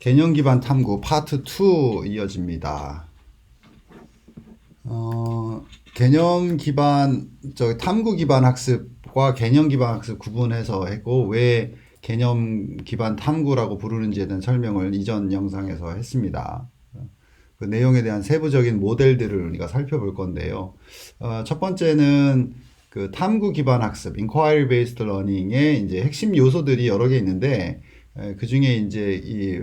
개념 기반 탐구 파트 2 이어집니다. 개념 기반, 탐구 기반 학습과 개념 기반 학습 구분해서 했고, 왜 개념 기반 탐구라고 부르는지에 대한 설명을 이전 영상에서 했습니다. 그 내용에 대한 세부적인 모델들을 우리가 살펴볼 건데요. 첫 번째는 그 탐구 기반 학습, inquiry based learning의 이제 핵심 요소들이 여러 개 있는데, 그 중에 이제 이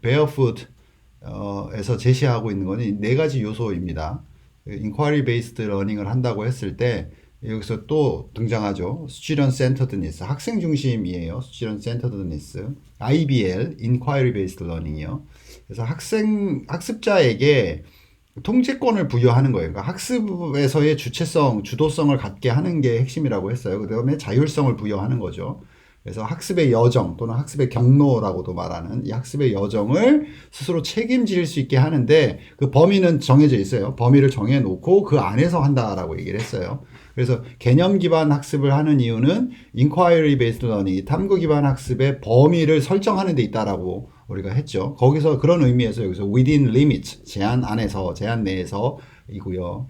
barefoot 에서 제시하고 있는 거는 네 가지 요소입니다. inquiry based learning을 한다고 했을 때 여기서 또 등장하죠. student centeredness, 학생 중심이에요. student centeredness, IBL, inquiry based learning이요. 그래서 학습자에게 통제권을 부여하는 거예요. 그러니까 학습에서의 주체성, 주도성을 갖게 하는 게 핵심이라고 했어요. 그 다음에 자율성을 부여하는 거죠. 그래서 학습의 여정 또는 학습의 경로라고도 말하는 이 학습의 여정을 스스로 책임질 수 있게 하는데 그 범위는 정해져 있어요. 범위를 정해놓고 그 안에서 한다라고 얘기를 했어요. 그래서 개념 기반 학습을 하는 이유는 inquiry based learning, 탐구 기반 학습의 범위를 설정하는 데 있다라고 우리가 했죠. 거기서 그런 의미에서 여기서 within limits, 제한 안에서, 제한 내에서 이고요.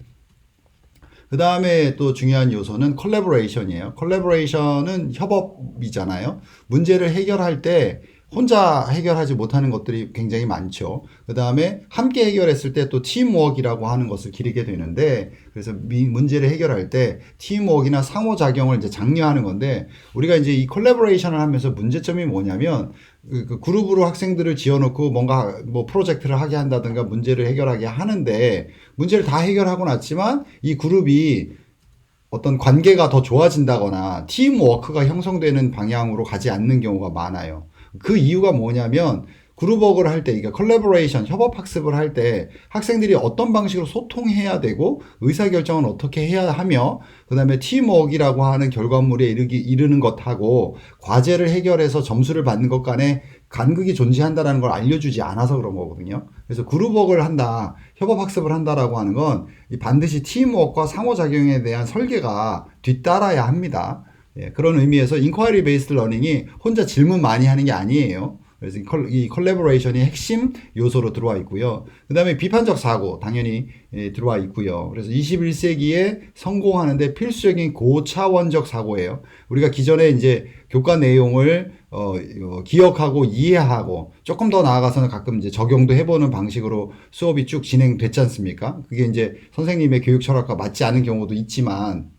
그 다음에 또 중요한 요소는 collaboration이에요. collaboration은 협업이잖아요. 문제를 해결할 때 혼자 해결하지 못하는 것들이 굉장히 많죠. 그 다음에 함께 해결했을 때 또 팀워크라고 하는 것을 기르게 되는데, 그래서 문제를 해결할 때 팀워크나 상호작용을 이제 장려하는 건데, 우리가 이제 이 콜라보레이션을 하면서 문제점이 뭐냐면, 그 그룹으로 학생들을 지어놓고 뭔가 뭐 프로젝트를 하게 한다든가 문제를 해결하게 하는데, 문제를 다 해결하고 났지만 이 그룹이 어떤 관계가 더 좋아진다거나 팀워크가 형성되는 방향으로 가지 않는 경우가 많아요. 그 이유가 뭐냐면 그룹워크를 할 때, 그러니까 컬래버레이션, 협업 학습을 할 때 학생들이 어떤 방식으로 소통해야 되고 의사결정은 어떻게 해야 하며 그 다음에 팀워크라고 하는 결과물에 이르는 것하고 과제를 해결해서 점수를 받는 것 간에 간극이 존재한다는 걸 알려주지 않아서 그런 거거든요. 그래서 그룹워크를 한다, 협업학습을 한다라고 하는 건 반드시 팀워크와 상호작용에 대한 설계가 뒤따라야 합니다. 예, 그런 의미에서 인콰이리 베이스드 러닝이 혼자 질문 많이 하는 게 아니에요. 그래서 이 컬래버레이션이 핵심 요소로 들어와 있고요. 그 다음에 비판적 사고 당연히 들어와 있고요. 그래서 21세기에 성공하는데 필수적인 고차원적 사고예요. 우리가 기존에 이제 교과 내용을 기억하고 이해하고 조금 더 나아가서는 가끔 이제 적용도 해보는 방식으로 수업이 쭉 진행됐지 않습니까? 그게 이제 선생님의 교육 철학과 맞지 않은 경우도 있지만,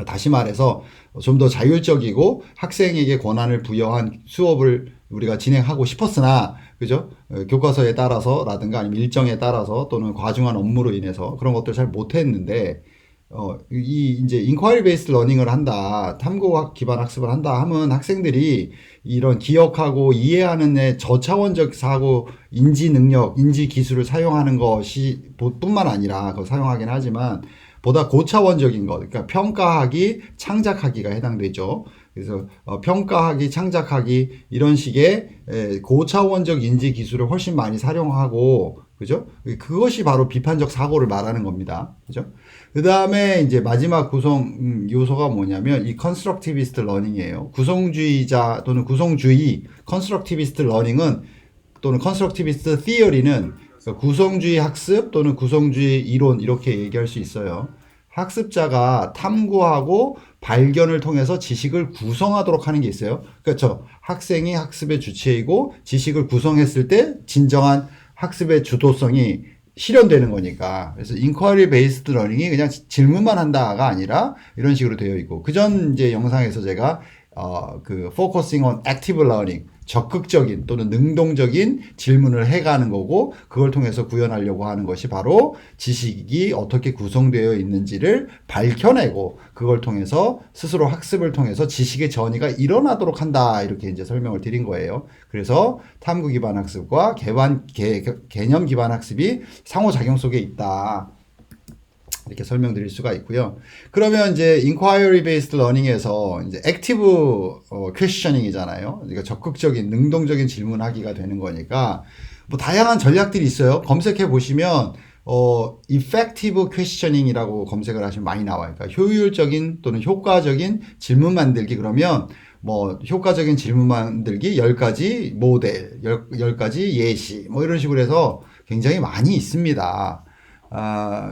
다시 말해서 좀 더 자율적이고 학생에게 권한을 부여한 수업을 우리가 진행하고 싶었으나, 그죠? 교과서에 따라서라든가 아니면 일정에 따라서 또는 과중한 업무로 인해서 그런 것들 잘 못했는데, 이제 인콰이리 베이스드 러닝을 한다, 탐구 기반 학습을 한다 하면 학생들이 이런 기억하고 이해하는 데 저차원적 사고, 인지 능력, 인지 기술을 사용하는 것이 뿐만 아니라 그걸 사용하긴 하지만 보다 고차원적인 것, 그러니까 평가하기, 창작하기가 해당되죠. 그래서 평가하기, 창작하기 이런 식의 고차원적 인지 기술을 훨씬 많이 사용하고, 그죠? 그것이 바로 비판적 사고를 말하는 겁니다. 그죠? 그 다음에 이제 마지막 구성 요소가 뭐냐면 이 컨스트럭티비스트 러닝이에요. 구성주의자 또는 구성주의, 컨스트럭티비스트 러닝은 또는 컨스트럭티비스트 티어리는 구성주의 학습 또는 구성주의 이론 이렇게 얘기할 수 있어요. 학습자가 탐구하고 발견을 통해서 지식을 구성하도록 하는 게 있어요. 그렇죠. 학생이 학습의 주체이고 지식을 구성했을 때 진정한 학습의 주도성이 실현되는 거니까. 그래서 인콰이리 베이스드 러닝이 그냥 질문만 한다가 아니라 이런 식으로 되어 있고, 그전 이제 영상에서 제가 그 focusing on active learning, 적극적인 또는 능동적인 질문을 해가는 거고, 그걸 통해서 구현하려고 하는 것이 바로 지식이 어떻게 구성되어 있는지를 밝혀내고 그걸 통해서 스스로 학습을 통해서 지식의 전이가 일어나도록 한다, 이렇게 이제 설명을 드린 거예요. 그래서 탐구 기반 학습과 개념 기반 학습이 상호작용 속에 있다, 이렇게 설명드릴 수가 있고요. 그러면 이제 inquiry based learning에서 이제 active questioning이잖아요. 그러니까 적극적인 능동적인 질문하기가 되는 거니까 뭐 다양한 전략들이 있어요. 검색해 보시면 effective questioning이라고 검색을 하시면 많이 나와요. 그러니까 효율적인 또는 효과적인 질문 만들기, 그러면 뭐 효과적인 질문 만들기 10가지 모델, 10가지 예시 뭐 이런 식으로 해서 굉장히 많이 있습니다.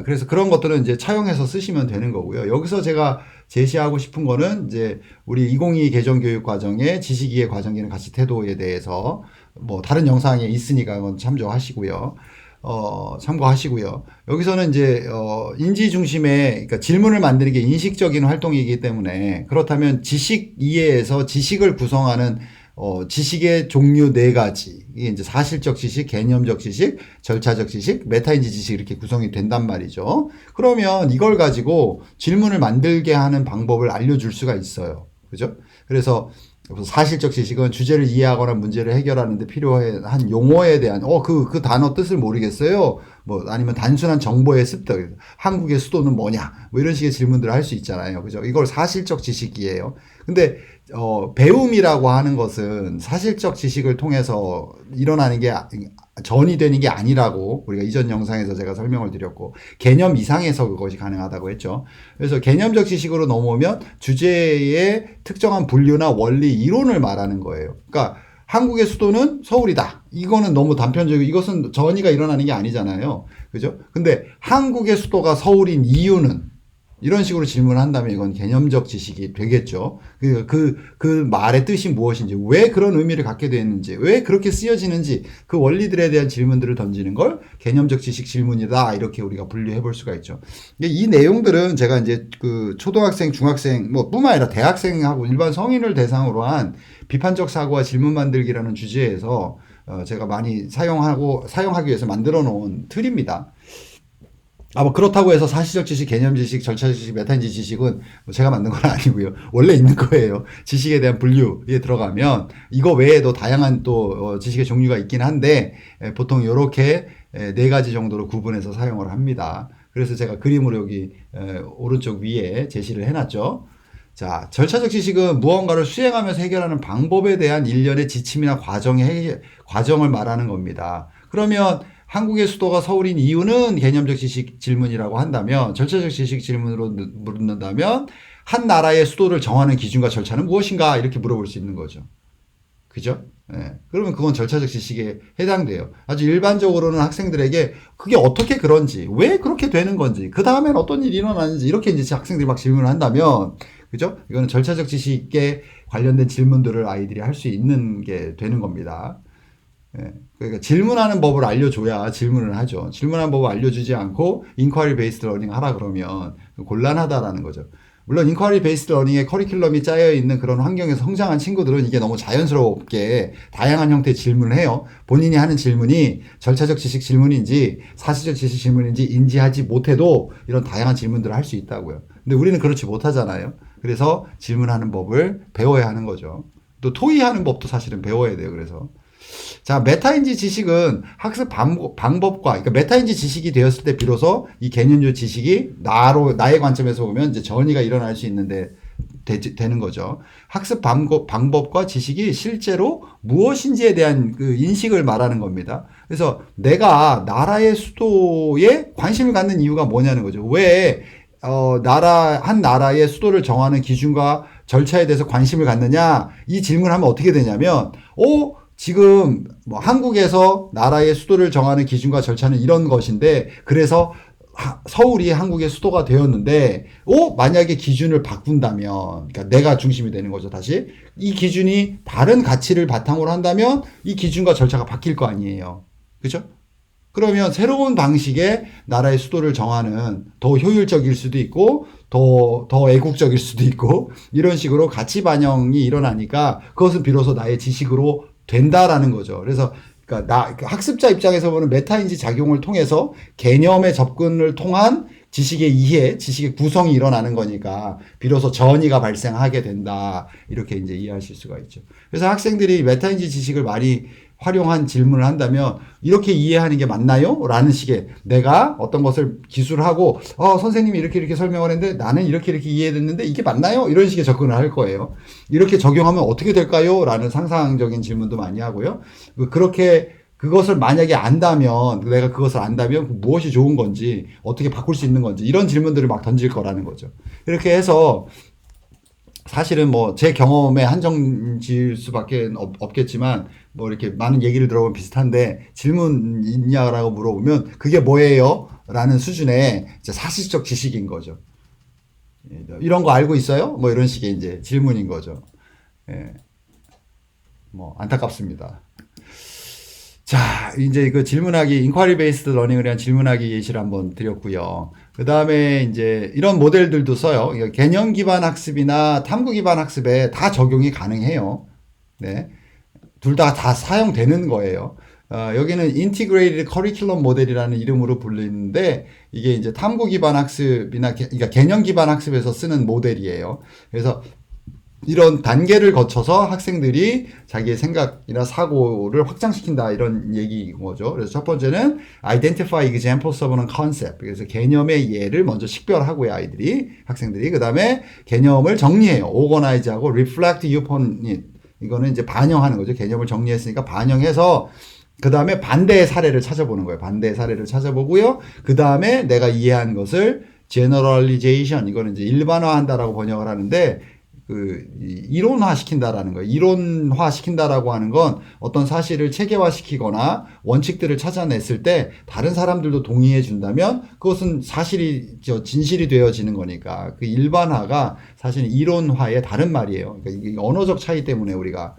그래서 그런 것들은 이제 차용해서 쓰시면 되는 거고요. 여기서 제가 제시하고 싶은 거는 이제 우리 2022 개정교육 과정의 지식이해 과정기능 가치 태도에 대해서 뭐 다른 영상에 있으니까 그건 참고하시고요. 여기서는 이제 인지 중심의 그러니까 질문을 만드는 게 인식적인 활동이기 때문에 그렇다면 지식 이해에서 지식을 구성하는 지식의 종류 4가지. 이게 이제 사실적 지식, 개념적 지식, 절차적 지식, 메타인지 지식 이렇게 구성이 된단 말이죠. 그러면 이걸 가지고 질문을 만들게 하는 방법을 알려줄 수가 있어요. 그죠? 그래서 사실적 지식은 주제를 이해하거나 문제를 해결하는 데 필요한 용어에 대한 그 단어 뜻을 모르겠어요. 뭐 아니면 단순한 정보의 습득, 한국의 수도는 뭐냐? 뭐 이런 식의 질문들을 할 수 있잖아요. 그죠? 이걸 사실적 지식이에요. 근데 배움이라고 하는 것은 사실적 지식을 통해서 일어나는 게 전이 되는 게 아니라고 우리가 이전 영상에서 제가 설명을 드렸고 개념 이상에서 그것이 가능하다고 했죠. 그래서 개념적 지식으로 넘어오면 주제의 특정한 분류나 원리, 이론을 말하는 거예요. 그러니까 한국의 수도는 서울이다. 이거는 너무 단편적이고 이것은 전이가 일어나는 게 아니잖아요. 그죠? 근데 한국의 수도가 서울인 이유는 이런 식으로 질문을 한다면 이건 개념적 지식이 되겠죠. 그 말의 뜻이 무엇인지, 왜 그런 의미를 갖게 되었는지, 왜 그렇게 쓰여지는지, 그 원리들에 대한 질문들을 던지는 걸 개념적 지식 질문이다. 이렇게 우리가 분류해 볼 수가 있죠. 이 내용들은 제가 이제 그 초등학생, 중학생, 뭐 뿐만 아니라 대학생하고 일반 성인을 대상으로 한 비판적 사고와 질문 만들기라는 주제에서 제가 많이 사용하기 위해서 만들어 놓은 틀입니다. 뭐 그렇다고 해서 사실적 지식, 개념 지식, 절차적 지식, 메타인지 지식은 제가 만든 건 아니고요. 원래 있는 거예요. 지식에 대한 분류에 들어가면 이거 외에도 다양한 또 지식의 종류가 있긴 한데 보통 이렇게 4가지 정도로 구분해서 사용을 합니다. 그래서 제가 그림으로 여기 오른쪽 위에 제시를 해놨죠. 자, 절차적 지식은 무언가를 수행하면서 해결하는 방법에 대한 일련의 지침이나 과정을 말하는 겁니다. 그러면 한국의 수도가 서울인 이유는 개념적 지식 질문이라고 한다면, 절차적 지식 질문으로 묻는다면 한 나라의 수도를 정하는 기준과 절차는 무엇인가 이렇게 물어볼 수 있는 거죠. 그죠? 네. 그러면 그건 절차적 지식에 해당돼요. 아주 일반적으로는 학생들에게 그게 어떻게 그런지, 왜 그렇게 되는 건지, 그 다음엔 어떤 일이 일어나는지 이렇게 이제 학생들이 막 질문을 한다면, 그죠? 이거는 절차적 지식에 관련된 질문들을 아이들이 할 수 있는 게 되는 겁니다. 그러니까 질문하는 법을 알려줘야 질문을 하죠. 질문하는 법을 알려주지 않고 인ኳ리 베이스드 러닝 하라 그러면 곤란하다라는 거죠. 물론 인ኳ리 베이스드 러닝의 커리큘럼이 짜여 있는 그런 환경에서 성장한 친구들은 이게 너무 자연스럽게 다양한 형태의 질문을 해요. 본인이 하는 질문이 절차적 지식 질문인지 사실적 지식 질문인지 인지하지 못해도 이런 다양한 질문들을 할 수 있다고요. 근데 우리는 그렇지 못하잖아요. 그래서 질문하는 법을 배워야 하는 거죠. 또 토의하는 법도 사실은 배워야 돼요. 그래서 자, 메타인지 지식은 학습 방법과, 그러니까 메타인지 지식이 되었을 때 비로소 이 개념적 지식이 나의 관점에서 보면 이제 전이가 일어날 수 있는데 되는 거죠. 학습 방법과 지식이 실제로 무엇인지에 대한 그 인식을 말하는 겁니다. 그래서 내가 나라의 수도에 관심을 갖는 이유가 뭐냐는 거죠. 왜 한 나라의 수도를 정하는 기준과 절차에 대해서 관심을 갖느냐? 이 질문하면 어떻게 되냐면, 지금 뭐 한국에서 나라의 수도를 정하는 기준과 절차는 이런 것인데 그래서 서울이 한국의 수도가 되었는데 만약에 기준을 바꾼다면 그러니까 내가 중심이 되는 거죠. 다시 이 기준이 다른 가치를 바탕으로 한다면 이 기준과 절차가 바뀔 거 아니에요. 그렇죠? 그러면 새로운 방식의 나라의 수도를 정하는 더 효율적일 수도 있고 더 애국적일 수도 있고 이런 식으로 가치 반영이 일어나니까 그것은 비로소 나의 지식으로 된다라는 거죠. 그래서 그러니까 학습자 입장에서 보는 메타인지 작용을 통해서 개념의 접근을 통한 지식의 이해, 지식의 구성이 일어나는 거니까 비로소 전이가 발생하게 된다. 이렇게 이제 이해하실 수가 있죠. 그래서 학생들이 메타인지 지식을 많이 활용한 질문을 한다면 이렇게 이해하는 게 맞나요? 라는 식의 내가 어떤 것을 기술하고 선생님이 이렇게 설명을 했는데 나는 이렇게 이해됐는데 이게 맞나요? 이런 식의 접근을 할 거예요. 이렇게 적용하면 어떻게 될까요? 라는 상상적인 질문도 많이 하고요. 그것을 만약에 내가 그것을 안다면 무엇이 좋은 건지 어떻게 바꿀 수 있는 건지 이런 질문들을 막 던질 거라는 거죠. 이렇게 해서 사실은 뭐 제 경험에 한정 지을 수밖에 없겠지만 뭐 이렇게 많은 얘기를 들어보면 비슷한데 질문 있냐라고 물어보면 그게 뭐예요? 라는 수준의 이제 사실적 지식인 거죠. 이런 거 알고 있어요? 뭐 이런 식의 이제 질문인 거죠. 예. 뭐 안타깝습니다. 자, 이제 그 질문하기, 인ኳ리 베이스드 러닝을 위한 질문하기 예시를 한번 드렸고요. 그 다음에 이제 이런 모델들도 써요. 개념 기반 학습이나 탐구 기반 학습에 다 적용이 가능해요. 네. 둘 다 사용되는 거예요. 여기는 인티그레이티드 커리큘럼 모델이라는 이름으로 불리는데 이게 이제 탐구 기반 학습이나 그러니까 개념 기반 학습에서 쓰는 모델이에요. 그래서 이런 단계를 거쳐서 학생들이 자기의 생각이나 사고를 확장시킨다 이런 얘기인 거죠. 그래서 첫 번째는 identify examples of a concept. 그래서 개념의 예를 먼저 식별하고요, 학생들이. 그 다음에 개념을 정리해요. organize하고 reflect upon it. 이거는 이제 반영하는 거죠. 개념을 정리했으니까 반영해서 그 다음에 반대의 사례를 찾아보는 거예요. 반대의 사례를 찾아보고요. 그 다음에 내가 이해한 것을 generalization. 이거는 이제 일반화한다라고 번역을 하는데 이론화 시킨다라는 거예요. 이론화 시킨다라고 하는 건 어떤 사실을 체계화 시키거나 원칙들을 찾아냈을 때 다른 사람들도 동의해 준다면 그것은 사실이, 진실이 되어지는 거니까 그 일반화가 사실은 이론화의 다른 말이에요. 그러니까 이게 언어적 차이 때문에 우리가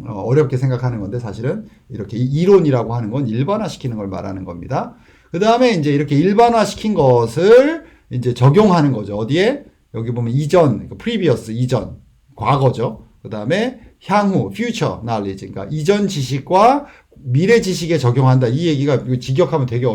어렵게 생각하는 건데 사실은 이렇게 이론이라고 하는 건 일반화 시키는 걸 말하는 겁니다. 그 다음에 이제 이렇게 일반화 시킨 것을 이제 적용하는 거죠. 어디에? 여기 보면 이전, previous, 이전, 과거죠. 그 다음에 향후, future knowledge. 그러니까 이전 지식과 미래 지식에 적용한다. 이 얘기가 직역하면 되게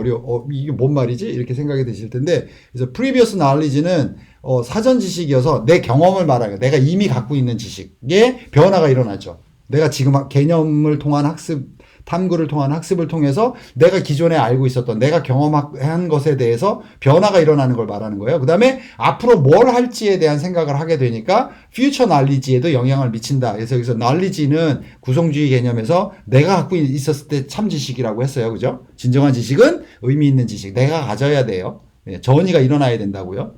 이게 뭔 말이지? 이렇게 생각이 드실 텐데, 그래서 previous knowledge는 사전 지식이어서 내 경험을 말하는 거예요. 내가 이미 갖고 있는 지식에 변화가 일어나죠. 내가 지금 개념을 통한 학습, 탐구를 통한 학습을 통해서 내가 기존에 알고 있었던 내가 경험한 것에 대해서 변화가 일어나는 걸 말하는 거예요. 그 다음에 앞으로 뭘 할지에 대한 생각을 하게 되니까 future knowledge에도 영향을 미친다. 그래서 여기서 knowledge는 구성주의 개념에서 내가 갖고 있었을 때 참 지식이라고 했어요. 그죠? 진정한 지식은 의미 있는 지식. 내가 가져야 돼요. 전이가 일어나야 된다고요.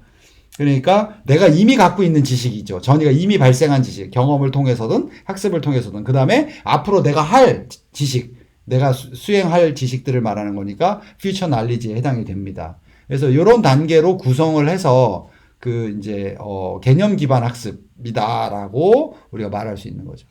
그러니까 내가 이미 갖고 있는 지식이죠. 전이가 이미 발생한 지식, 경험을 통해서든 학습을 통해서든 그 다음에 앞으로 내가 할 지식, 내가 수행할 지식들을 말하는 거니까 future knowledge에 해당이 됩니다. 그래서 이런 단계로 구성을 해서 이제 개념 기반 학습이다라고 우리가 말할 수 있는 거죠.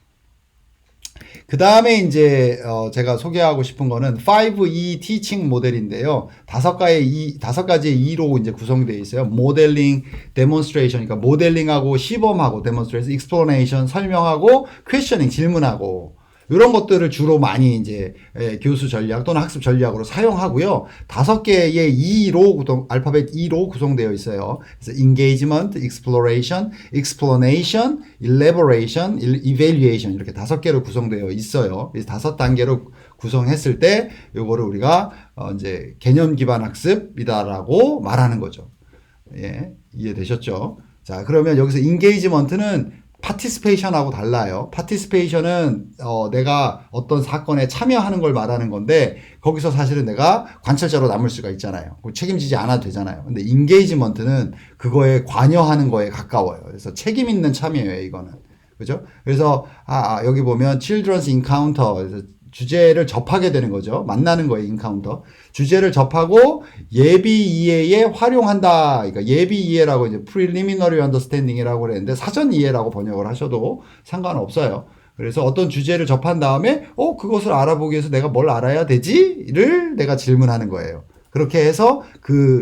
그 다음에 이제 제가 소개하고 싶은 거는 5E teaching 모델인데요. 다섯 가지의 E로 이제 구성되어 있어요. 모델링, 데몬스트레이션, 그러니까 모델링하고 시범하고 데몬스트레이션, explanation, 설명하고 questioning, 질문하고 이런 것들을 주로 많이 이제 교수 전략 또는 학습 전략으로 사용하고요. 5개의 E로 알파벳 E로 구성되어 있어요. 그래서 engagement, exploration, explanation, elaboration, evaluation 이렇게 5개로 구성되어 있어요. 그래서 5단계로 구성했을 때 요거를 우리가 이제 개념 기반 학습이다라고 말하는 거죠. 예, 이해되셨죠? 자, 그러면 여기서 engagement는 participation하고 달라요. participation은 내가 어떤 사건에 참여하는 걸 말하는 건데 거기서 사실은 내가 관찰자로 남을 수가 있잖아요. 책임지지 않아도 되잖아요. 근데 engagement는 그거에 관여하는 거에 가까워요. 그래서 책임 있는 참여예요, 이거는. 그죠? 그래서 여기 보면 children's encounter, 그래서 주제를 접하게 되는 거죠. 만나는 거예요, 인카운터. 주제를 접하고 예비 이해에 활용한다. 그러니까 예비 이해라고 이제 preliminary understanding이라고 그랬는데 사전 이해라고 번역을 하셔도 상관없어요. 그래서 어떤 주제를 접한 다음에 그것을 알아보기 위해서 내가 뭘 알아야 되지?를 내가 질문하는 거예요. 그렇게 해서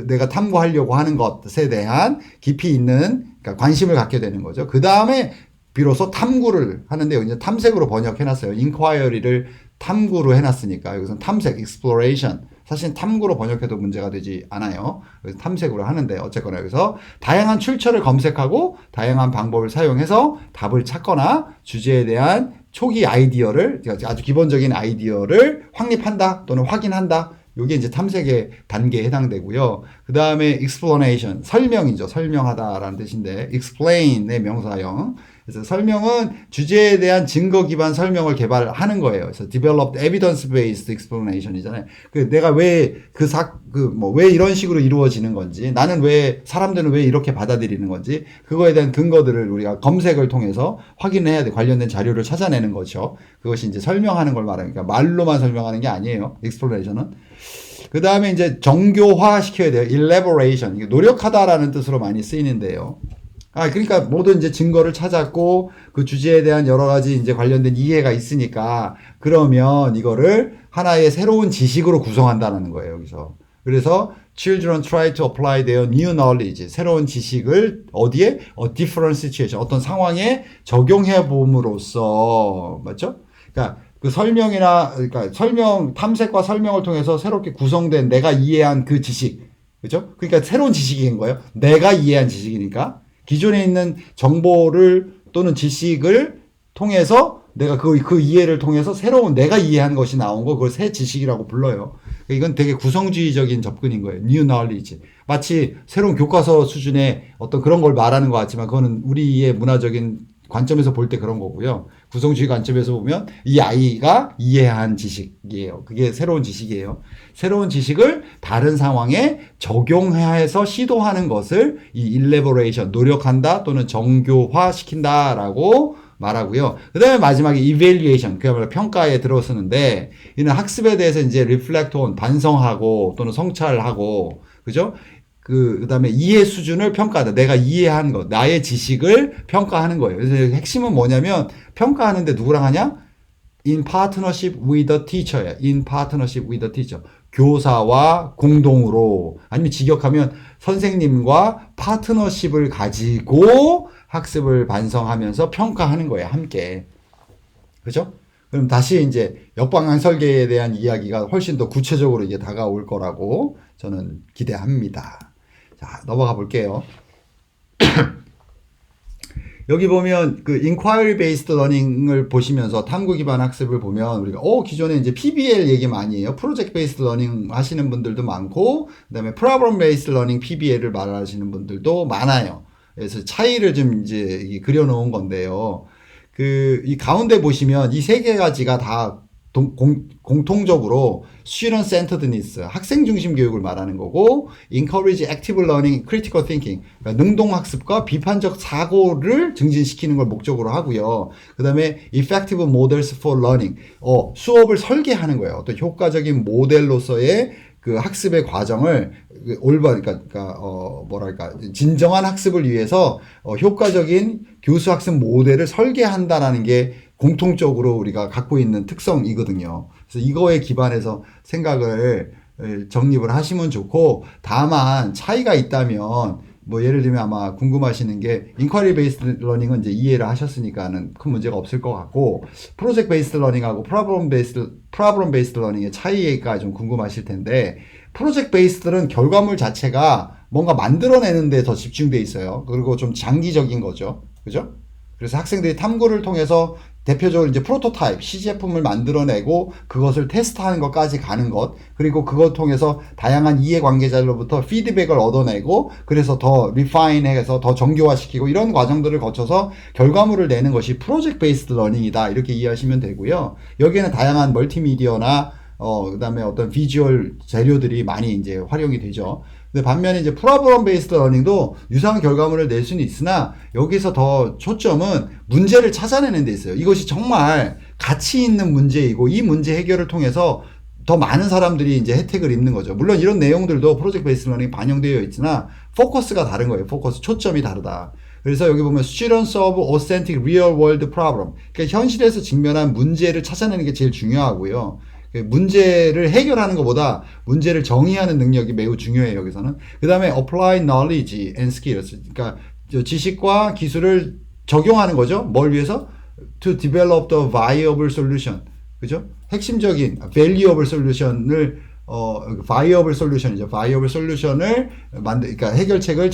내가 탐구하려고 하는 것에 대한 깊이 있는 그러니까 관심을 갖게 되는 거죠. 그 다음에 비로소 탐구를 하는데요. 이제 탐색으로 번역해놨어요. inquiry를 탐구로 해놨으니까 여기서는 탐색, exploration. 사실 탐구로 번역해도 문제가 되지 않아요. 그래서 탐색으로 하는데 어쨌거나 여기서 다양한 출처를 검색하고 다양한 방법을 사용해서 답을 찾거나 주제에 대한 초기 아이디어를 아주 기본적인 아이디어를 확립한다 또는 확인한다. 이게 이제 탐색의 단계에 해당되고요. 그 다음에 explanation, 설명이죠. 설명하다라는 뜻인데 explain의 명사형. 그래서 설명은 주제에 대한 증거 기반 설명을 개발하는 거예요. 그래서 developed evidence-based explanation이잖아요. 내가 왜 왜 이런 식으로 이루어지는 건지, 나는 사람들은 왜 이렇게 받아들이는 건지, 그거에 대한 근거들을 우리가 검색을 통해서 확인해야 돼. 관련된 자료를 찾아내는 거죠. 그것이 이제 설명하는 걸 말하니까 말로만 설명하는 게 아니에요. explanation은. 그 다음에 이제 정교화 시켜야 돼요. elaboration. 노력하다라는 뜻으로 많이 쓰이는데요. 그러니까 모든 이제 증거를 찾았고 그 주제에 대한 여러 가지 이제 관련된 이해가 있으니까 그러면 이거를 하나의 새로운 지식으로 구성한다는 거예요, 여기서. 그래서 children try to apply their new knowledge. 새로운 지식을 어디에? A different situation. 어떤 상황에 적용해 봄으로써. 맞죠? 그러니까 그 그러니까 탐색과 설명을 통해서 새롭게 구성된 내가 이해한 그 지식. 그죠? 그러니까 새로운 지식인 거예요. 내가 이해한 지식이니까. 기존에 있는 정보를 또는 지식을 통해서 내가 그 이해를 통해서 새로운 내가 이해한 것이 나온 거, 그걸 새 지식이라고 불러요. 이건 되게 구성주의적인 접근인 거예요. New knowledge. 마치 새로운 교과서 수준의 어떤 그런 걸 말하는 것 같지만 그거는 우리의 문화적인 관점에서 볼 때 그런 거고요. 구성주의 관점에서 보면 이 아이가 이해한 지식이에요. 그게 새로운 지식이에요. 새로운 지식을 다른 상황에 적용해서 시도하는 것을 이 elaboration, 노력한다 또는 정교화시킨다라고 말하고요. 그 다음에 마지막에 evaluation, 그야말로 평가에 들어서는데 이는 학습에 대해서 이제 reflect on, 반성하고 또는 성찰하고, 그죠? 그 다음에 이해 수준을 평가하다. 내가 이해한 것, 나의 지식을 평가하는 거예요. 그래서 핵심은 뭐냐면 평가하는데 누구랑 하냐? In partnership with the teacher야. In partnership with the teacher. 교사와 공동으로, 아니면 직역하면 선생님과 파트너십을 가지고 학습을 반성하면서 평가하는 거예요. 함께. 그죠? 그럼 다시 이제 역방향 설계에 대한 이야기가 훨씬 더 구체적으로 이제 다가올 거라고 저는 기대합니다. 자, 넘어가 볼게요. 여기 보면 그 inquiry based learning을 보시면서 탐구 기반 학습을 보면 우리가 기존에 이제 PBL 얘기 많이 해요. project based learning 하시는 분들도 많고, 그다음에 problem based learning PBL을 말하시는 분들도 많아요. 그래서 차이를 좀 이제 그려 놓은 건데요. 이 가운데 보시면 이 세 가지가 다 공통적으로 student centeredness, 학생 중심 교육을 말하는 거고, encourage active learning, critical thinking, 그러니까 능동 학습과 비판적 사고를 증진시키는 걸 목적으로 하고요. 그 다음에 effective models for learning, 수업을 설계하는 거예요. 어떤 효과적인 모델로서의 그 학습의 과정을 올바른, 뭐랄까, 진정한 학습을 위해서 효과적인 교수 학습 모델을 설계한다라는 게 공통적으로 우리가 갖고 있는 특성이거든요. 그래서 이거에 기반해서 생각을 정립을 하시면 좋고, 다만 차이가 있다면 뭐 예를 들면 아마 궁금하시는 게 inquiry based learning은 이제 이해를 하셨으니까는 큰 문제가 없을 것 같고, project based learning하고 problem based learning의 차이가 좀 궁금하실 텐데, project based는 결과물 자체가 뭔가 만들어내는 데 더 집중돼 있어요. 그리고 좀 장기적인 거죠. 그죠? 그래서 학생들이 탐구를 통해서 대표적으로 이제 프로토타입, 시제품을 만들어내고 그것을 테스트하는 것까지 가는 것, 그리고 그것 통해서 다양한 이해관계자로부터 피드백을 얻어내고, 그래서 더 리파인해서 더 정교화시키고, 이런 과정들을 거쳐서 결과물을 내는 것이 프로젝트 베이스드 러닝이다, 이렇게 이해하시면 되고요. 여기에는 다양한 멀티미디어나 그 다음에 어떤 비주얼 재료들이 많이 이제 활용이 되죠. 근데 반면에 이제 프로그램 베이스드 러닝도 유사한 결과물을 낼 수는 있으나, 여기서 더 초점은 문제를 찾아내는 데 있어요. 이것이 정말 가치 있는 문제이고, 이 문제 해결을 통해서 더 많은 사람들이 이제 혜택을 입는 거죠. 물론 이런 내용들도 프로젝트 베이스드 러닝이 반영되어 있으나 포커스가 다른 거예요. 초점이 다르다. 그래서 여기 보면 students of authentic real world problem, 그러니까 현실에서 직면한 문제를 찾아내는 게 제일 중요하고요. 문제를 해결하는 것보다 문제를 정의하는 능력이 매우 중요해요, 여기서는. 그 다음에 apply knowledge and skills, 그러니까 지식과 기술을 적용하는 거죠. 뭘 위해서? to develop the viable solution, 그죠? 핵심적인 valuable solution을 viable solution이죠. viable solution을 그러니까 해결책을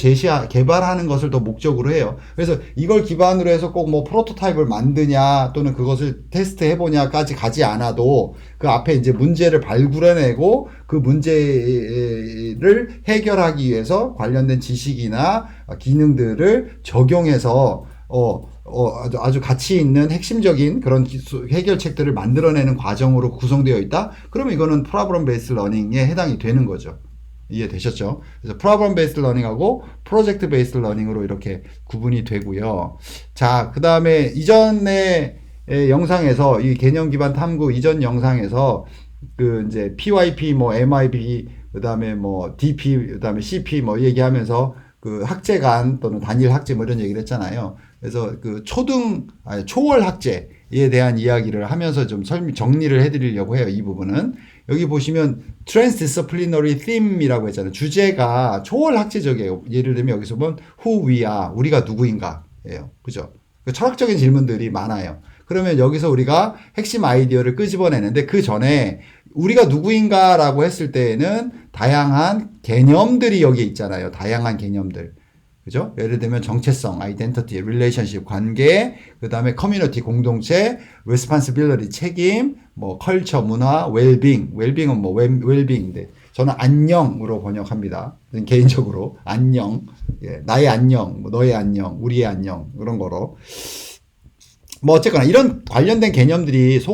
개발하는 것을 더 목적으로 해요. 그래서 이걸 기반으로 해서 꼭 뭐 프로토타입을 만드냐 또는 그것을 테스트해보냐까지 가지 않아도 그 앞에 이제 문제를 발굴해내고 그 문제를 해결하기 위해서 관련된 지식이나 기능들을 적용해서 아주 가치 있는 핵심적인 그런 해결책들을 만들어내는 과정으로 구성되어 있다? 그러면 이거는 프로블럼 베이스 러닝에 해당이 되는 거죠. 이해되셨죠? 그래서 프로블럼 베이스 러닝하고 프로젝트 베이스 러닝으로 이렇게 구분이 되고요. 자, 그 다음에 이전에 영상에서 이 개념 기반 탐구 이전 영상에서 그 이제 PYP 뭐 MIP 그다음에 뭐 DP 그다음에 CP 뭐 얘기하면서 그 학제간 또는 단일 학제 뭐 이런 얘기를 했잖아요. 그래서 그 초월 학제에 대한 이야기를 하면서 좀 정리를 해드리려고 해요. 이 부분은 여기 보시면 Transdisciplinary Theme이라고 했잖아요. 주제가 초월 학제적이에요. 예를 들면 여기서 보면 Who we are, 우리가 누구인가예요. 그죠? 철학적인 질문들이 많아요. 그러면 여기서 우리가 핵심 아이디어를 끄집어내는데 그 전에 우리가 누구인가라고 했을 때에는 다양한 개념들이 여기에 있잖아요. 다양한 개념들. 그죠? 예를 들면 정체성, 아이덴티티, 릴레이션십, 관계, 그 다음에 커뮤니티, 공동체, responsibility, 책임, 뭐 컬처, 문화, 웰빙은 뭐 웰빙인데 저는 안녕으로 번역합니다. 개인적으로 안녕, 예, 나의 안녕, 뭐 너의 안녕, 우리의 안녕 그런 거로. 뭐 어쨌거나 이런 관련된 개념들이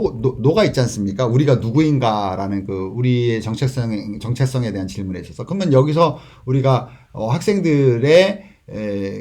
녹아 있지 않습니까? 우리가 누구인가라는 그 우리의 정체성에 대한 질문에 있어서. 그러면 여기서 우리가 학생들의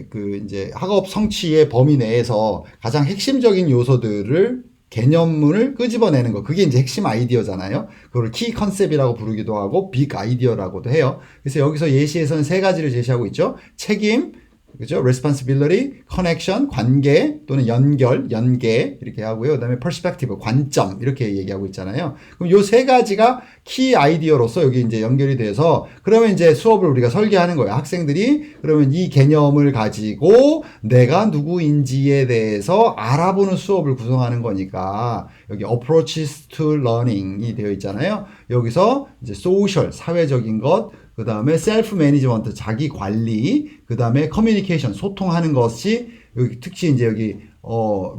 그 이제 학업 성취의 범위 내에서 가장 핵심적인 요소들을 개념을 끄집어내는 거. 그게 이제 핵심 아이디어잖아요. 그걸 키 컨셉이라고 부르기도 하고 빅 아이디어라고도 해요. 그래서 여기서 예시에서는 세 가지를 제시하고 있죠. 책임, 그죠? responsibility, connection, 관계 또는 연계 이렇게 하고요. 그다음에 perspective, 관점 이렇게 얘기하고 있잖아요. 그럼 요 세 가지가 키 아이디어로서 여기 이제 연결이 돼서 그러면 이제 수업을 우리가 설계하는 거예요. 학생들이 그러면 이 개념을 가지고 내가 누구인지에 대해서 알아보는 수업을 구성하는 거니까 여기 approaches to learning이 되어 있잖아요. 여기서 이제 social, 사회적인 것 그 다음에 셀프 매니지먼트, 자기 관리, 그 다음에 커뮤니케이션, 소통하는 것이 여기 특히 이제 여기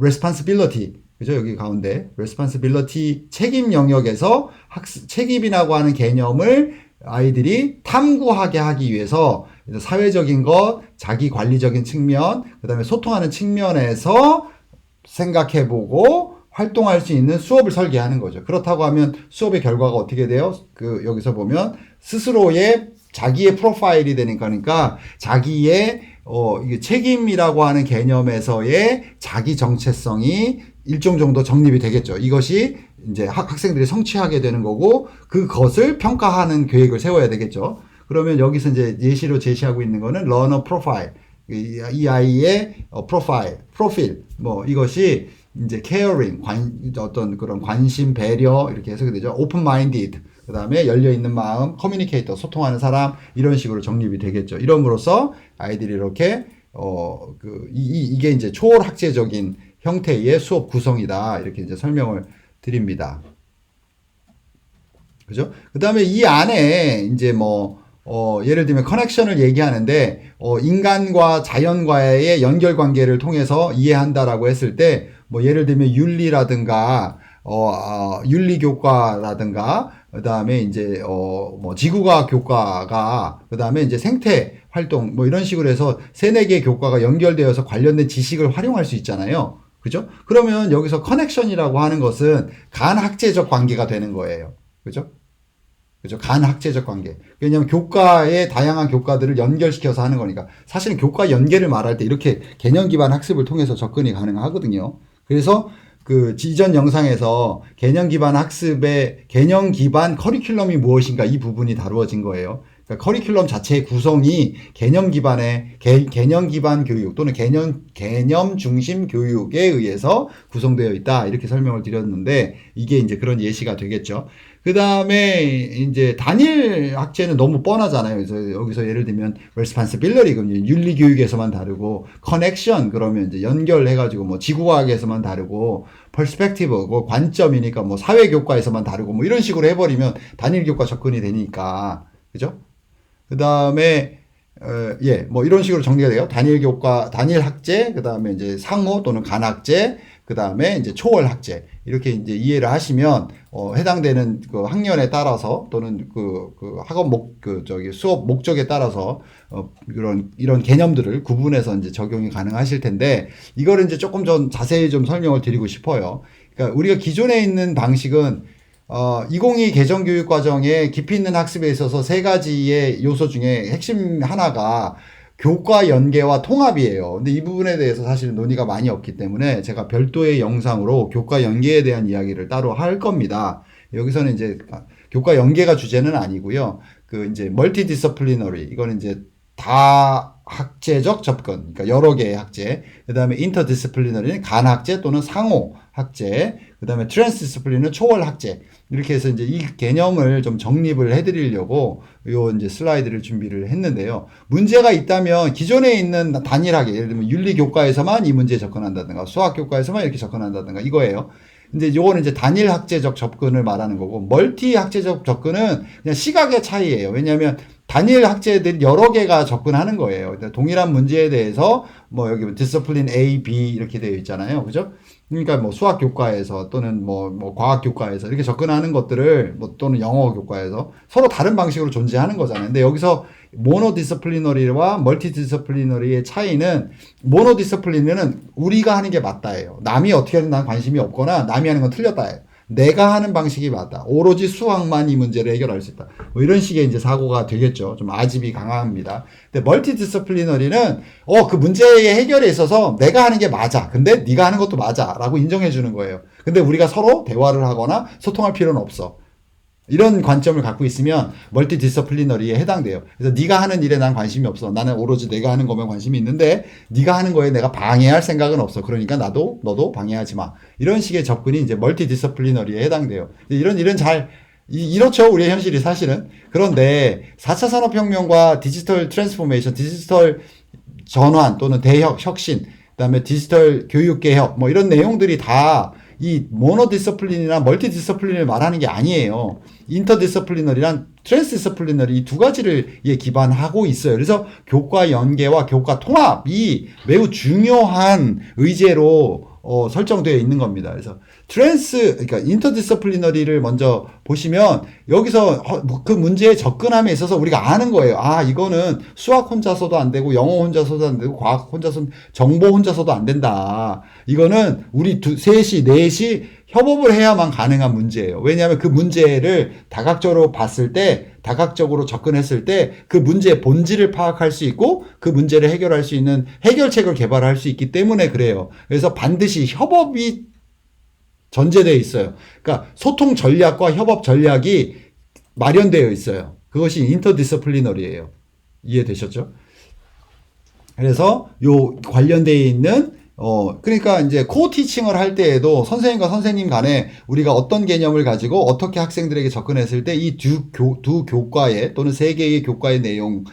responsibility, 그죠? 여기 가운데 responsibility 책임 영역에서 책임이라고 하는 개념을 아이들이 탐구하게 하기 위해서 사회적인 것, 자기 관리적인 측면, 그 다음에 소통하는 측면에서 생각해보고 활동할 수 있는 수업을 설계하는 거죠. 그렇다고 하면 수업의 결과가 어떻게 돼요? 그 여기서 보면 스스로의 자기의 프로파일이 되니까 그러니까 자기의 이게 책임이라고 하는 개념에서의 자기 정체성이 일정 정도 정립이 되겠죠. 이것이 이제 학생들이 성취하게 되는 거고 그것을 평가하는 계획을 세워야 되겠죠. 그러면 여기서 이제 예시로 제시하고 있는 거는 learner profile. 이 아이의 프로필 뭐 이것이 이제 caring, 어떤 그런 관심, 배려 이렇게 해석이 되죠. open-minded, 그 다음에 열려있는 마음, communicator, 소통하는 사람 이런 식으로 정립이 되겠죠. 이럼으로써 아이들이 이렇게 이게 이제 초월학제적인 형태의 수업 구성이다 이렇게 이제 설명을 드립니다. 그죠? 그 다음에 이 안에 이제 예를 들면 커넥션을 얘기하는데 인간과 자연과의 연결 관계를 통해서 이해한다라고 했을 때 예를 들면 윤리라든가 윤리교과라든가 그다음에 이제 지구과학 교과가 그다음에 이제 생태 활동 이런 식으로 해서 3-4개의 교과가 연결되어서 관련된 지식을 활용할 수 있잖아요. 그죠? 그러면 여기서 커넥션이라고 하는 것은 간학제적 관계가 되는 거예요. 그죠? 그죠? 간학제적 관계. 왜냐하면 교과의 다양한 교과들을 연결시켜서 하는 거니까. 사실은 교과 연계를 말할 때 이렇게 개념 기반 학습을 통해서 접근이 가능하거든요. 그래서 그 이전 영상에서 개념 기반 학습의 개념 기반 커리큘럼이 무엇인가 이 부분이 다루어진 거예요. 그러니까 커리큘럼 자체의 구성이 개념 기반의 개념 기반 교육 또는 개념 중심 교육에 의해서 구성되어 있다 이렇게 설명을 드렸는데 이게 이제 그런 예시가 되겠죠. 그 다음에 이제 단일 학제는 너무 뻔하잖아요. 그래서 여기서 예를 들면 responsibility 그러면 윤리 교육에서만 다르고 connection 그러면 이제 연결해가지고 지구과학에서만 다르고 perspective 관점이니까 사회 교과에서만 다르고 이런 식으로 해버리면 단일 교과 접근이 되니까 그죠? 그 다음에 이런 식으로 정리가 돼요. 단일 교과, 단일 학제, 그 다음에 이제 상호 또는 간학제, 그 다음에 이제 초월 학제 이렇게 이제 이해를 하시면 해당되는 그 학년에 따라서 또는 그 학원 수업 목적에 따라서 이런 개념들을 구분해서 이제 적용이 가능하실 텐데 이거를 이제 조금 좀 자세히 좀 설명을 드리고 싶어요. 그러니까 우리가 기존에 있는 방식은 2022 개정교육과정에 깊이 있는 학습에 있어서 세 가지의 요소 중에 핵심 하나가 교과 연계와 통합이에요. 근데 이 부분에 대해서 사실 논의가 많이 없기 때문에 제가 별도의 영상으로 교과 연계에 대한 이야기를 따로 할 겁니다. 여기서는 이제 교과 연계가 주제는 아니고요. 그 이제 멀티 디서플리너리 이거는 이제 다 학제적 접근, 그러니까 여러 개의 학제. 그 다음에 인터디스플리너리는 간학제 또는 상호 학제. 그 다음에 트랜스디스플리는 초월 학제. 이렇게 해서 이제 이 개념을 좀 정립을 해드리려고 요 이제 슬라이드를 준비를 했는데요. 문제가 있다면 기존에 있는 단일하게, 예를 들면 윤리교과에서만 이 문제에 접근한다든가, 수학교과에서만 이렇게 접근한다든가 이거예요. 근데 요거는 이제 단일 학제적 접근을 말하는 거고, 멀티 학제적 접근은 그냥 시각의 차이예요. 왜냐하면 단일 학제들이 여러 개가 접근하는 거예요. 동일한 문제에 대해서 뭐 여기 디스플린 A, B 이렇게 되어 있잖아요. 그죠? 그러니까 뭐 수학 교과에서 또는 뭐 과학 교과에서 이렇게 접근하는 것들을 뭐 또는 영어 교과에서 서로 다른 방식으로 존재하는 거잖아요. 근데 여기서 모노 디스플리너리와 멀티 디스플리너리의 차이는 모노 디스플리너는 우리가 하는 게 맞다예요. 남이 어떻게 하든 난 관심이 없거나 남이 하는 건 틀렸다예요. 내가 하는 방식이 맞다. 오로지 수학만 이 문제를 해결할 수 있다. 뭐 이런 식의 이제 사고가 되겠죠. 좀 아집이 강합니다. 근데 멀티 디스플리너리는 그 문제의 해결에 있어서 내가 하는 게 맞아. 근데 네가 하는 것도 맞아라고 인정해 주는 거예요. 근데 우리가 서로 대화를 하거나 소통할 필요는 없어. 이런 관점을 갖고 있으면 멀티 디서플리너리에 해당돼요. 그래서 네가 하는 일에 난 관심이 없어. 나는 오로지 내가 하는 거면 관심이 있는데 네가 하는 거에 내가 방해할 생각은 없어. 그러니까 너도 방해하지 마. 이런 식의 접근이 이제 멀티 디서플리너리에 해당돼요. 이렇죠. 우리의 현실이 사실은. 그런데 4차 산업혁명과 디지털 트랜스포메이션, 디지털 전환 또는 대혁, 혁신, 그다음에 디지털 교육개혁 뭐 이런 내용들이 다 이 모노디서플린이나 멀티디서플린을 말하는 게 아니에요. 인터디서플리너리랑 트랜스디서플리너리 이 두 가지를 기반하고 있어요. 그래서 교과 연계와 교과 통합이 매우 중요한 의제로 설정되어 있는 겁니다. 그래서 그러니까 인터디서플리너리를 먼저 보시면 여기서 그 문제에 접근함에 있어서 우리가 아는 거예요. 이거는 수학 혼자서도 안 되고 영어 혼자서도 안 되고 과학 혼자서 정보 혼자서도 안 된다. 이거는 우리 셋이 넷이 협업을 해야만 가능한 문제예요. 왜냐하면 그 문제를 다각적으로 봤을 때, 다각적으로 접근했을 때 그 문제의 본질을 파악할 수 있고 그 문제를 해결할 수 있는 해결책을 개발할 수 있기 때문에 그래요. 그래서 반드시 협업이 전제되어 있어요. 그러니까 소통 전략과 협업 전략이 마련되어 있어요. 그것이 인터디서플리너리예요. 이해되셨죠? 그래서 요 관련되어 있는 그러니까 이제 코티칭을 할 때에도 선생님과 선생님 간에 우리가 어떤 개념을 가지고 어떻게 학생들에게 접근했을 때 이 두 교과의 또는 세 개의 교과의 내용,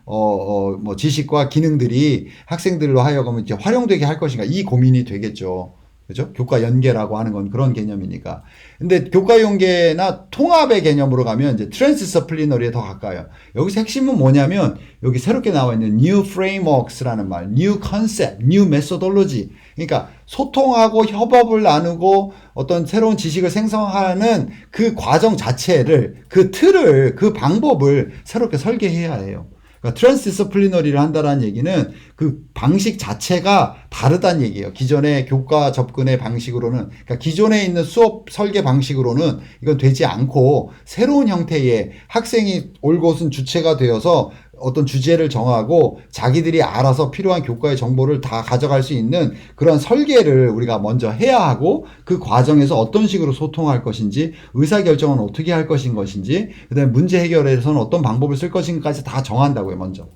뭐 지식과 기능들이 학생들로 하여금 이제 활용되게 할 것인가 이 고민이 되겠죠. 그죠? 교과 연계라고 하는 건 그런 개념이니까. 근데 교과 연계나 통합의 개념으로 가면 이제 트랜스디서플리너리에 더 가까워요. 여기서 핵심은 뭐냐면 여기 새롭게 나와 있는 new frameworks라는 말, new concept, new methodology. 그러니까 소통하고 협업을 나누고 어떤 새로운 지식을 생성하는 그 과정 자체를, 그 틀을, 그 방법을 새롭게 설계해야 해요. 그러니까 트랜스디서플리너리를 한다는 얘기는 그 방식 자체가 다르다는 얘기예요. 기존의 교과 접근의 방식으로는, 그러니까 기존에 있는 수업 설계 방식으로는 이건 되지 않고 새로운 형태의 학생이 올곧은 주체가 되어서 어떤 주제를 정하고 자기들이 알아서 필요한 교과의 정보를 다 가져갈 수 있는 그런 설계를 우리가 먼저 해야 하고 그 과정에서 어떤 식으로 소통할 것인지 의사결정은 어떻게 할 것인지 그 다음에 문제 해결에서는 어떤 방법을 쓸 것인지까지 다 정한다고요. 먼저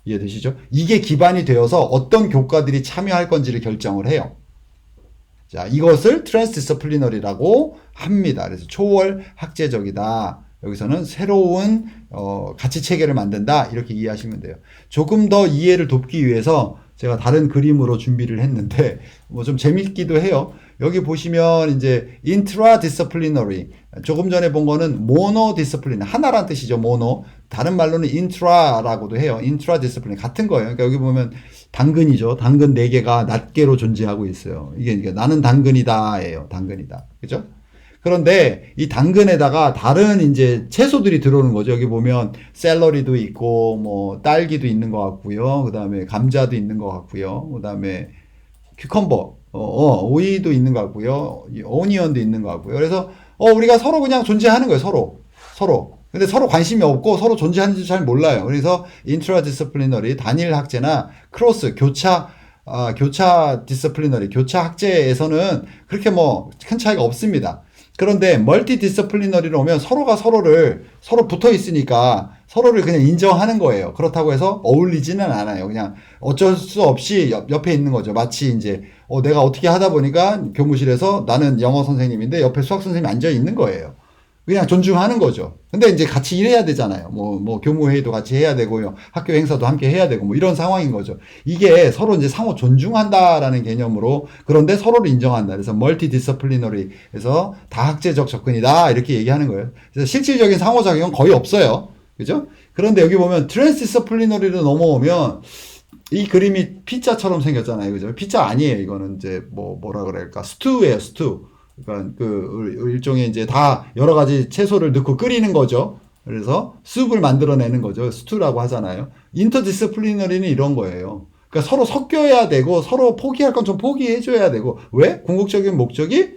이해되시죠? 이게 기반이 되어서 어떤 교과들이 참여할 건지를 결정을 해요. 자, 이것을 트랜스디서플리너리라고 합니다. 그래서 초월 학제적이다. 여기서는 새로운 가치 체계를 만든다 이렇게 이해하시면 돼요. 조금 더 이해를 돕기 위해서 제가 다른 그림으로 준비를 했는데 뭐 좀 재밌기도 해요. 여기 보시면 이제 intra-disciplinary, 조금 전에 본 거는 mono-discipline, 하나란 뜻이죠. mono. 다른 말로는 intra라고도 해요. intra-discipline 같은 거예요. 그러니까 여기 보면 당근이죠. 당근 4개가 낱개로 존재하고 있어요. 이게 나는 당근이다예요. 당근이다. 그죠? 그런데 이 당근에다가 다른 이제 채소들이 들어오는 거죠. 여기 보면 샐러리도 있고 뭐 딸기도 있는 것 같고요. 그다음에 감자도 있는 것 같고요. 그다음에 큐컴버, 오이도 있는 것 같고요. 오니언도 있는 것 같고요. 그래서 우리가 서로 그냥 존재하는 거예요. 서로. 근데 서로 관심이 없고 서로 존재하는지 잘 몰라요. 그래서 인트라디스플리너리 단일 학제나 크로스 교차 디스플리너리 교차 학제에서는 그렇게 뭐 큰 차이가 없습니다. 그런데 멀티 디스플리너리로 오면 서로가 서로 붙어 있으니까 서로를 그냥 인정하는 거예요. 그렇다고 해서 어울리지는 않아요. 그냥 어쩔 수 없이 옆에 있는 거죠. 마치 이제 내가 어떻게 하다 보니까 교무실에서 나는 영어 선생님인데 옆에 수학 선생님이 앉아 있는 거예요. 그냥 존중하는 거죠. 근데 이제 같이 일해야 되잖아요. 뭐 교무회의도 같이 해야 되고요. 학교 행사도 함께 해야 되고 뭐 이런 상황인 거죠. 이게 서로 이제 상호 존중한다라는 개념으로, 그런데 서로를 인정한다. 그래서 멀티 디스플리너리에서 다학제적 접근이다. 이렇게 얘기하는 거예요. 그래서 실질적인 상호작용은 거의 없어요. 그죠? 그런데 여기 보면 트랜스디스플리너리로 넘어오면 이 그림이 피자처럼 생겼잖아요. 그죠? 피자 아니에요. 이거는 이제 뭐라 그럴까? 스튜예요, 스튜. 그러니까 일종의 이제 다 여러 가지 채소를 넣고 끓이는 거죠. 그래서 숲을 만들어내는 거죠. 스튜라고 하잖아요. 인터디스플리너리는 이런 거예요. 그러니까 서로 섞여야 되고 서로 포기할 건 좀 포기해줘야 되고, 왜? 궁극적인 목적이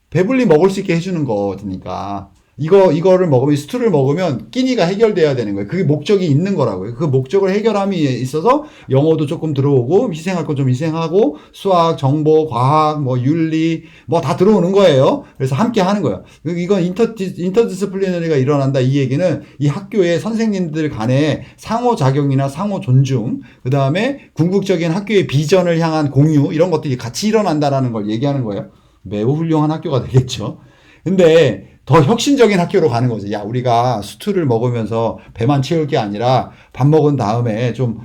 배불리 먹을 수 있게 해주는 거니까. 이거를 먹으면, 스튜를 먹으면 끼니가 해결돼야 되는 거예요. 그게 목적이 있는 거라고요. 그 목적을 해결함에 있어서 영어도 조금 들어오고, 희생할 거 좀 희생하고, 수학, 정보, 과학, 뭐 윤리, 뭐 다 들어오는 거예요. 그래서 함께 하는 거예요. 이건 인터디스플리너리가 일어난다. 이 얘기는 이 학교의 선생님들 간의 상호작용이나 상호 존중, 그 다음에 궁극적인 학교의 비전을 향한 공유, 이런 것들이 같이 일어난다라는 걸 얘기하는 거예요. 매우 훌륭한 학교가 되겠죠. 근데 더 혁신적인 학교로 가는 거죠. 야, 우리가 스튜를 먹으면서 배만 채울 게 아니라 밥 먹은 다음에 좀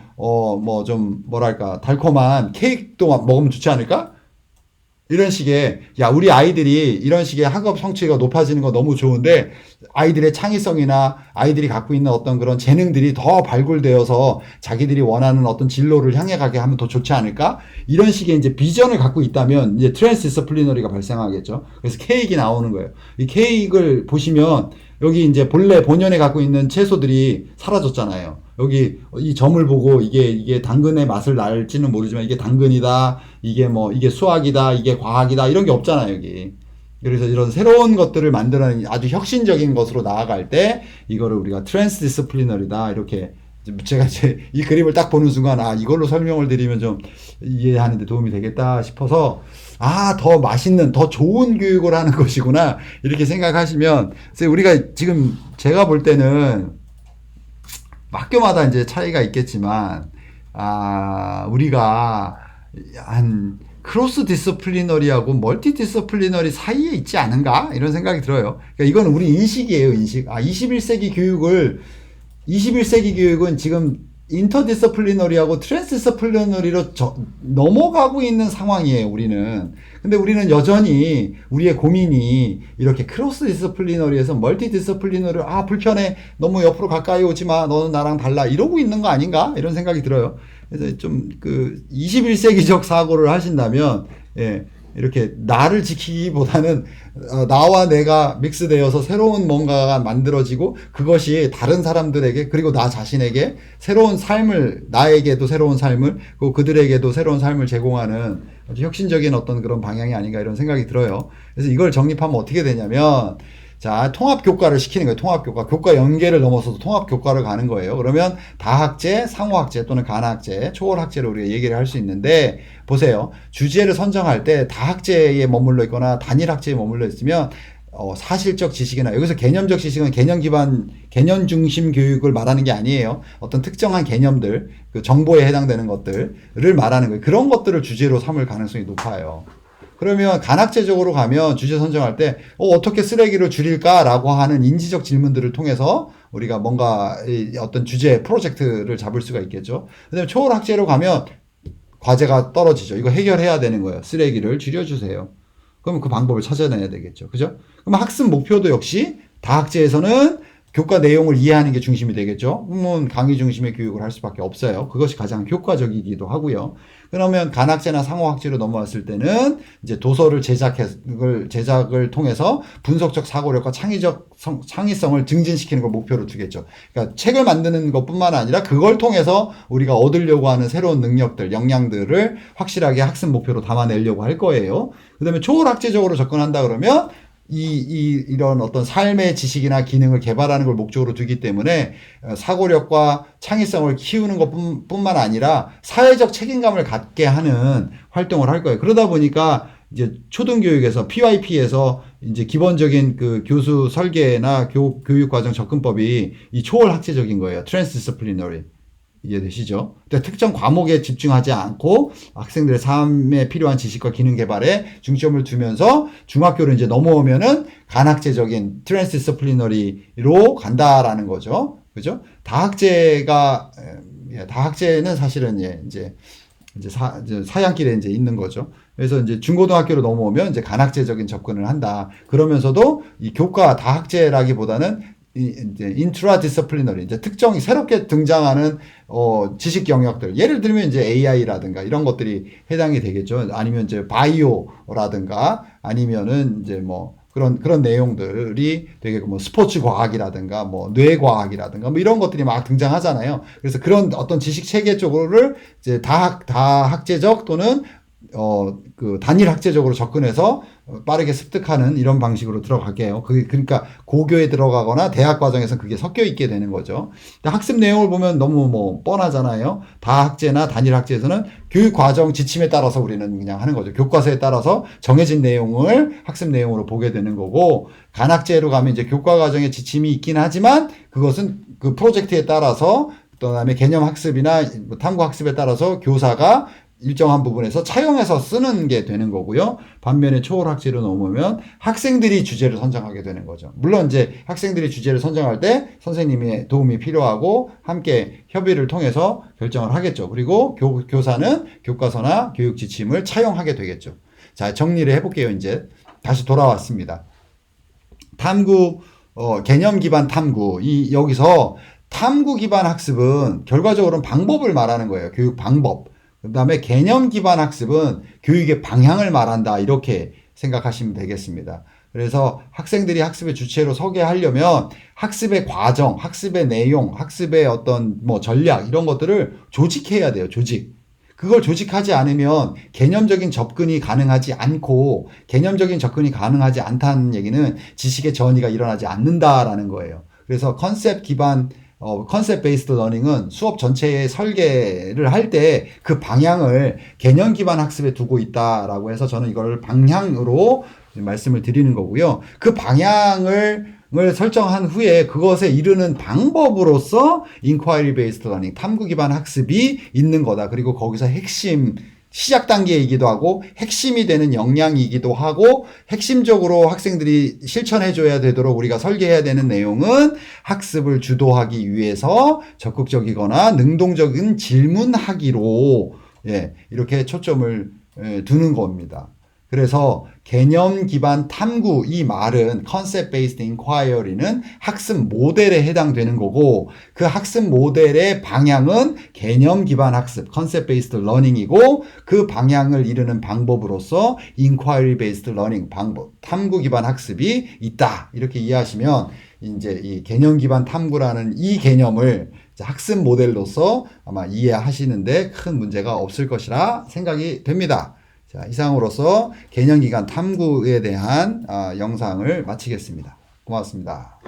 뭐랄까, 달콤한 케이크도 먹으면 좋지 않을까? 이런 식의, 야, 우리 아이들이 이런 식의 학업 성취가 높아지는 거 너무 좋은데, 아이들의 창의성이나 아이들이 갖고 있는 어떤 그런 재능들이 더 발굴되어서 자기들이 원하는 어떤 진로를 향해 가게 하면 더 좋지 않을까? 이런 식의 이제 비전을 갖고 있다면 이제 트랜스디스플리너리가 발생하겠죠. 그래서 케이크 나오는 거예요. 이 케이크를 보시면 여기 이제 본연에 갖고 있는 채소들이 사라졌잖아요. 여기 이 점을 보고 이게 당근의 맛을 날지는 모르지만 이게 당근이다, 이게 수학이다, 이게 과학이다, 이런 게 없잖아요, 여기. 그래서 이런 새로운 것들을 만들어내는 아주 혁신적인 것으로 나아갈 때 이거를 우리가 트랜스디스플리너리다, 이렇게. 제가 이제 이 그림을 딱 보는 순간 이걸로 설명을 드리면 좀 이해하는 데 도움이 되겠다 싶어서, 더 맛있는, 더 좋은 교육을 하는 것이구나, 이렇게 생각하시면, 우리가 지금 제가 볼 때는 학교마다 이제 차이가 있겠지만, 우리가 한 크로스 디스플리너리하고 멀티 디스플리너리 사이에 있지 않은가? 이런 생각이 들어요. 그러니까 이건 우리 인식이에요, 인식. 21세기 교육은 지금 인터디스플리너리하고 트랜스디스플리너리로 넘어가고 있는 상황이에요, 우리는. 근데 우리는 여전히 우리의 고민이 이렇게 크로스 디스플리너리에서 멀티 디스플리너리, 불편해, 너무 옆으로 가까이 오지 마, 너는 나랑 달라, 이러고 있는 거 아닌가? 이런 생각이 들어요. 그래서 좀 21세기적 사고를 하신다면, 이렇게 나를 지키기보다는 나와 내가 믹스되어서 새로운 뭔가가 만들어지고, 그것이 다른 사람들에게, 그리고 나 자신에게 새로운 삶을, 나에게도 새로운 삶을, 그리고 그들에게도 새로운 삶을 제공하는 아주 혁신적인 어떤 그런 방향이 아닌가, 이런 생각이 들어요. 그래서 이걸 정립하면 어떻게 되냐면, 자, 통합교과를 시키는 거예요. 통합교과. 교과 연계를 넘어서서 통합교과를 가는 거예요. 그러면 다학제, 상호학제 또는 간학제, 초월학제로 우리가 얘기를 할 수 있는데, 보세요. 주제를 선정할 때 다학제에 머물러 있거나 단일학제에 머물러 있으면 사실적 지식이나, 여기서 개념적 지식은 개념 중심 교육을 말하는 게 아니에요. 어떤 특정한 개념들, 그 정보에 해당되는 것들을 말하는 거예요. 그런 것들을 주제로 삼을 가능성이 높아요. 그러면 간학제적으로 가면 주제 선정할 때 어떻게 쓰레기를 줄일까라고 하는 인지적 질문들을 통해서 우리가 뭔가 어떤 주제 프로젝트를 잡을 수가 있겠죠. 그다음에 초월학제로 가면 과제가 떨어지죠. 이거 해결해야 되는 거예요. 쓰레기를 줄여주세요. 그럼 그 방법을 찾아내야 되겠죠. 그죠? 그럼 학습 목표도 역시 다학제에서는 교과 내용을 이해하는 게 중심이 되겠죠. 강의 중심의 교육을 할 수밖에 없어요. 그것이 가장 효과적이기도 하고요. 그러면 간학제나 상호학제로 넘어왔을 때는 이제 도서를 제작을 통해서 분석적 사고력과 창의성을 증진시키는 걸 목표로 두겠죠. 그러니까 책을 만드는 것뿐만 아니라 그걸 통해서 우리가 얻으려고 하는 새로운 능력들, 역량들을 확실하게 학습 목표로 담아내려고 할 거예요. 그 다음에 초월학제적으로 접근한다 그러면 이런 어떤 삶의 지식이나 기능을 개발하는 걸 목적으로 두기 때문에 사고력과 창의성을 키우는 것뿐만 아니라 사회적 책임감을 갖게 하는 활동을 할 거예요. 그러다 보니까 이제 초등교육에서 PYP에서 이제 기본적인 그 교수 설계나 교육과정 접근법이 이 초월학제적인 거예요. 트랜스디스플리너리. 이해되시죠? 특정 과목에 집중하지 않고 학생들의 삶에 필요한 지식과 기능 개발에 중점을 두면서 중학교를 이제 넘어오면은 간학제적인 트랜스디스플리너리로 간다라는 거죠. 그죠? 다학제는 사실은 이제 사양길에 이제 있는 거죠. 그래서 이제 중고등학교로 넘어오면 이제 간학제적인 접근을 한다. 그러면서도 이 교과 다학제라기보다는 이제 인트라디스플리너리 이제 특정이 새롭게 등장하는 지식 영역들 예를 들면 이제 AI라든가 이런 것들이 해당이 되겠죠. 아니면 이제 바이오라든가 아니면은 이제 뭐 그런 내용들이 되게 뭐 스포츠 과학이라든가 뭐 뇌과학이라든가 뭐 이런 것들이 막 등장하잖아요. 그래서 그런 어떤 지식 체계 쪽으로를 이제 다학제적 또는 그 단일 학제적으로 접근해서 빠르게 습득하는 이런 방식으로 들어갈게요. 그러니까 고교에 들어가거나 대학 과정에서는 그게 섞여 있게 되는 거죠. 학습 내용을 보면 너무 뭐 뻔하잖아요. 다학제나 단일 학제에서는 교육 과정 지침에 따라서 우리는 그냥 하는 거죠. 교과서에 따라서 정해진 내용을 학습 내용으로 보게 되는 거고, 간학제로 가면 이제 교과 과정에 지침이 있긴 하지만 그것은 그 프로젝트에 따라서 그다음에 개념 학습이나 탐구 학습에 따라서 교사가 일정한 부분에서 차용해서 쓰는 게 되는 거고요. 반면에 초월학제로 넘으면 학생들이 주제를 선정하게 되는 거죠. 물론 이제 학생들이 주제를 선정할 때 선생님의 도움이 필요하고 함께 협의를 통해서 결정을 하겠죠. 그리고 교사는 교과서나 교육 지침을 차용하게 되겠죠. 자, 정리를 해볼게요. 이제 다시 돌아왔습니다. 탐구, 개념 기반 탐구. 여기서 탐구 기반 학습은 결과적으로는 방법을 말하는 거예요. 교육 방법. 그 다음에 개념 기반 학습은 교육의 방향을 말한다. 이렇게 생각하시면 되겠습니다. 그래서 학생들이 학습의 주체로 서게 하려면 학습의 과정, 학습의 내용, 학습의 어떤 뭐 전략 이런 것들을 조직해야 돼요. 조직. 그걸 조직하지 않으면 개념적인 접근이 가능하지 않고 개념적인 접근이 가능하지 않다는 얘기는 지식의 전이가 일어나지 않는다라는 거예요. 그래서 컨셉 베이스드 러닝은 수업 전체의 설계를 할 때 그 방향을 개념 기반 학습에 두고 있다라고 해서 저는 이걸 방향으로 말씀을 드리는 거고요. 그 방향을 설정한 후에 그것에 이르는 방법으로서 인콰이리 베이스드 러닝, 탐구 기반 학습이 있는 거다. 그리고 거기서 핵심 시작 단계이기도 하고 핵심이 되는 역량이기도 하고 핵심적으로 학생들이 실천해줘야 되도록 우리가 설계해야 되는 내용은 학습을 주도하기 위해서 적극적이거나 능동적인 질문하기로 이렇게 초점을 두는 겁니다. 그래서 개념 기반 탐구 이 말은 concept based inquiry는 학습 모델에 해당되는 거고 그 학습 모델의 방향은 개념 기반 학습 concept based learning이고 그 방향을 이루는 방법으로서 inquiry based learning 방법 탐구 기반 학습이 있다. 이렇게 이해하시면 이제 이 개념 기반 탐구라는 이 개념을 학습 모델로서 아마 이해하시는데 큰 문제가 없을 것이라 생각이 됩니다. 자, 이상으로서 개념 기반 탐구에 대한 영상을 마치겠습니다. 고맙습니다.